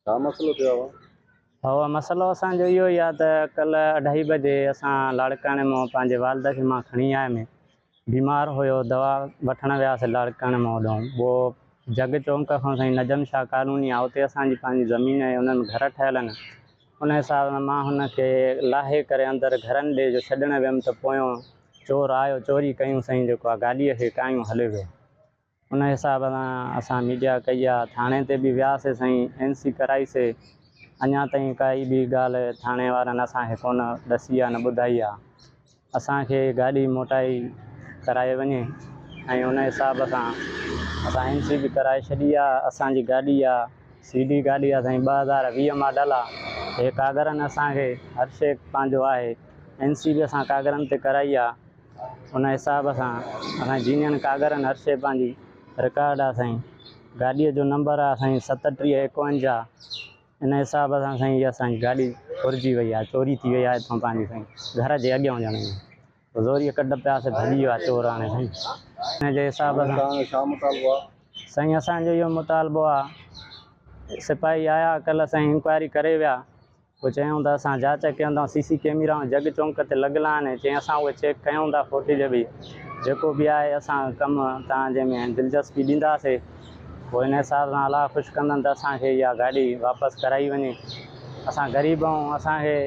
छा मसलो थियो आहे? उहो मसइलो असांजो इहो ई आहे त कल्ह 2:30 बजे असां लाड़काणे मां पंहिंजे वालद खे मां खणी आयुमि। बीमार हुयो, दवा वठणु वियासीं लाड़काणे मां होॾां। पोइ जग चौंक खां साईं नजम शाह कॉलोनी आहे, उते असांजी पंहिंजी ज़मीन आहे, उन्हनि घर ठहियल आहिनि। उन हिसाब सां मां हुनखे लाहे करे अंदरि घरनि ॾे जो छॾणु वियुमि त पोयों चोर आयो, चोरी कयूं साईं, जेको आहे गाॾीअ खे कायूं हले वियो। उन हिसाब सां असां मीडिया कई आहे, थाणे ते बि वियासीं साईं, NC कराईसीं। अञा ताईं काई बि ॻाल्हि थाणे वारनि असांखे कोन ॾसी आहे, न ॿुधाई आहे। असांखे गाॾी मोटाई कराए वञे ऐं उन हिसाब सां असां NC बि कराए छॾी आहे। असांजी गाॾी आहे CD गाॾी आहे साईं, 2020 मॉडल आहे। हे कागरनि असांखे हर शइ पंहिंजो आहे। NC बि असां कागरनि ते कराई आहे। उन हिसाब सां असां जीनियन कागरनि हर शइ पंहिंजी रिकॉर्ड आहे साईं। गाॾीअ जो नंबर आहे साईं 3751। इन हिसाब सां साईं इहा असांजी गाॾी घुरिजी वई आहे, चोरी थी वई आहे हितां पंहिंजी साईं, घर जे अॻियां ॼण ज़ोरीअ कढ पियासीं, भॼी वियो आहे चोर हाणे साईं। इन जे हिसाब सां छा मुतालबो आहे साईं? असांजो इहो मुतालबो आहे, सिपाही आया कल्ह साईं, इंक्वायरी करे विया। पोइ चयूं था असां जांच कंदा, CC कैमरा जग चौंक ते लॻियल आहिनि, चई असां उहे चेक कयूं था फुटेज बि, जेको बि आहे असां कमु तव्हां जंहिंमें दिलचस्पी ॾींदासीं। पोइ हिन हिसाब सां अलाह ख़ुशि कंदनि त असांखे इहा गाॾी वापसि कराई वञे। असां ग़रीब आहियूं, असांखे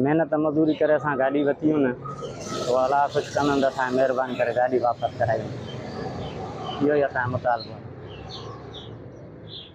महिनत मज़दूरी करे असां गाॾी वरितियूं न, पोइ अलाह ख़ुशि कंदनि त असांखे महिरबानी करे गाॾी वापसि कराई वञे। इहो ई असांजो मुतालबो आहे।